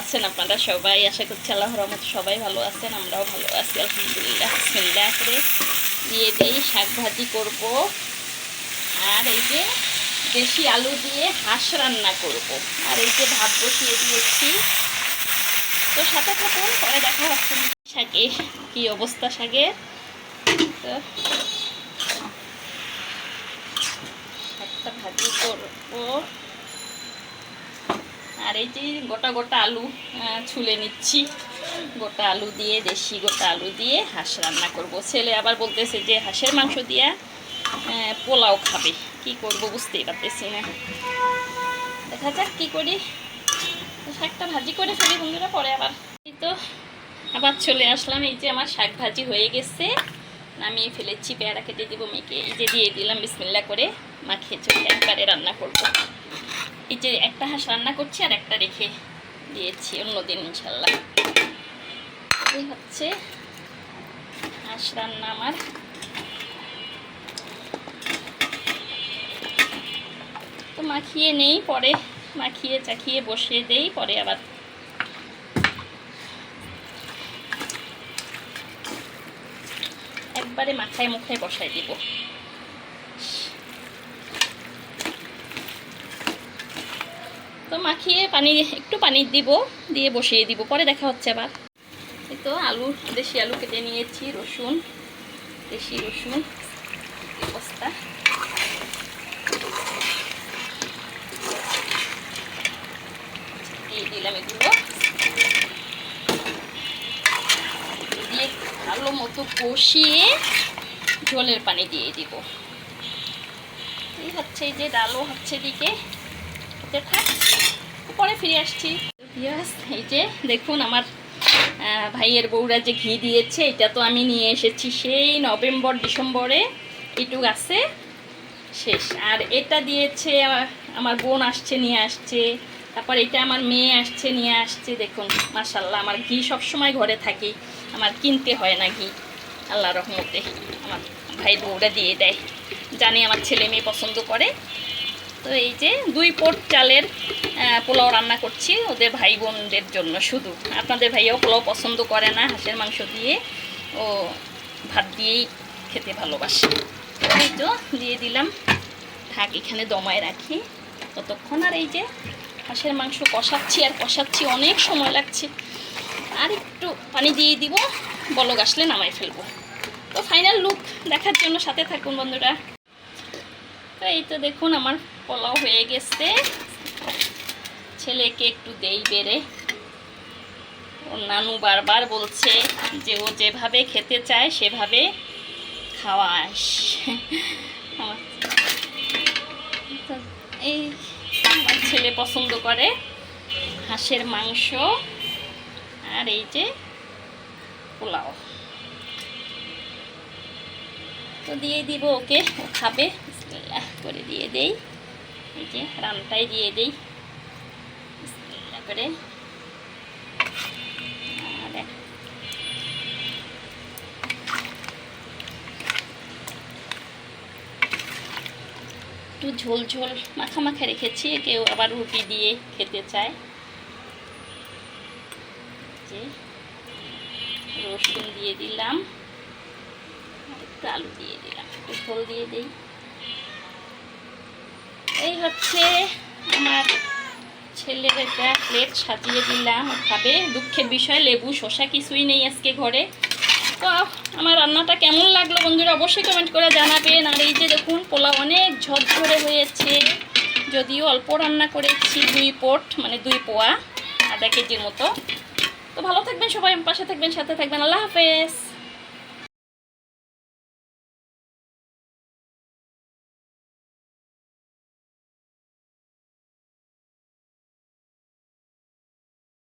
আছেন আপনারা সবাই? আশা করছি আল্লাহর রহমতে সবাই ভালো আছেন, আমরাও ভালো আছি আলহামদুলিল্লাহ। বিসমিল্লাহ করে দিয়ে দেই, শাক ভাজি করব। আর এই যে দেশি আলু দিয়ে হাঁস রান্না করব। আর এই যে ভাত বসিয়ে দিয়েছি। তো সাথে থাকুন, পরে দেখা হচ্ছে। শাকের কি অবস্থা শাকের, তো শাকটা ভাজি করবো। আর এই যে গোটা গোটা আলু ছুলে নিচ্ছি। গোটা আলু দিয়ে, দেশি গোটা আলু দিয়ে হাঁস রান্না করব। ছেলে আবার বলতেছে যে হাঁসের মাংস দিয়ে পোলাও খাবে। কি করব বুঝতেই পারতেছি না, দেখা যাক কি করি। শাকটা ভাজি করে ফেলি বন্ধুরা, পরে আবার এই তো আবার চলে আসলাম। এই যে আমার শাক ভাজি হয়ে গেছে, নামিয়ে ফেলেছি। পেয়ারা কেটে দিব মেখে, এই যে দিয়ে দিলাম বিসমিল্লাহ করে, মাখিয়ে চলে একবারে রান্না করব। এই যে একটা হাঁস রান্না করছি আর একটা রেখে দিয়েছি অন্যদিন ইনশাল্লাহ। এই হচ্ছে হাঁস রান্না আমার। তো মাখিয়ে নেই, পরে মাখিয়ে চাখিয়ে বসিয়ে দেই, পরে আবার একবারে মাথায় মুখে বসাই দিব। তো মাখিয়ে একটু পানি দিব, দিয়ে বসিয়ে দিব, পরে দেখা হচ্ছে আবার। এই তো আলু, দেশি আলু কেটে নিয়েছি, রসুন, দেশি রসুন বস্তা দিয়ে দিলাম। এগুলো দিয়ে ভালো মতো কষিয়ে ঝোলের পানি দিয়ে দিব। এই হচ্ছে, এই যে ডালও হচ্ছে দিকে, পরে ফিরে আসছি। এই যে দেখুন আমার ভাইয়ের বউরা যে ঘি দিয়েছে, এটা তো আমি নিয়ে এসেছি সেই নভেম্বর ডিসেম্বরে, এটুক আছে শেষ। আর এটা দিয়েছে আমার বোন আসছে নিয়ে আসছে, তারপর এটা আমার মেয়ে আসছে নিয়ে আসছে। দেখুন মাশাআল্লাহ, আমার ঘি সবসময় ঘরে থাকি, আমার কিনতে হয় না ঘি, আল্লাহ রহমতে আমার ভাই বউরা দিয়ে দেয়। জানি আমার ছেলে মেয়ে পছন্দ করে। তো এই যে 2 পট চালের পোলাও রান্না করছি ওদের ভাই বোনদের জন্য শুধু। আপনাদের ভাইয়াও পোলাও পছন্দ করে না, হাঁসের মাংস দিয়ে ও ভাত দিয়েই খেতে ভালোবাসে। এই তো দিয়ে দিলাম, ঢাক এখানে দমায় রাখি ততক্ষণ। আর এই যে হাঁসের মাংস কষাচ্ছি আর কষাচ্ছি, অনেক সময় লাগছে। আর একটু পানি দিয়ে দিব, বলক আসলে নামাই ফেলবো। তো ফাইনাল লুক দেখার জন্য সাথে থাকুন বন্ধুরা। তো এই তো দেখুন আমার পোলাও হয়ে গেছে। ছেলেকে একটু দেই বেড়ে, ওর নানু বারবার বলছে যে ও যেভাবে খেতে চায় সেভাবে খাওয়াস। এই আমার ছেলে পছন্দ করে হাঁসের মাংস আর এই যে পোলাও। তো দিয়ে দিব ওকে, ও খাবে। বিসমিল্লাহ করে দিয়ে দেই, এই যে রানটাই দিয়ে দেই বিসমিল্লাহ করে। আর একটু ঝোল ঝোল মাখা মাখা রেখেছি, কেউ আবার রুটি দিয়ে খেতে চায়। যে রসুন দিয়ে দিলাম, একটু আলু দিয়ে দিলাম, একটু ঝোল দিয়ে দিই। এই হচ্ছে আমার ছেলের একটা প্লেট সাজিয়ে দিলাম, খাবে। দুঃখের বিষয় লেবু শসা কিছুই নেই আজকে ঘরে। তো আমার রান্নাটা কেমন লাগলো বন্ধুরা অবশ্যই কমেন্ট করে জানাবেন। আর এই যে দেখুন পোলাও অনেক ঝরঝরে হয়েছে, যদিও অল্প রান্না করেছি, 2 পট মানে 2 পোয়া, আধা কেজির মতো। তো ভালো থাকবেন সবাই, পাশে থাকবেন, সাথে থাকবেন। আল্লাহ হাফেজ।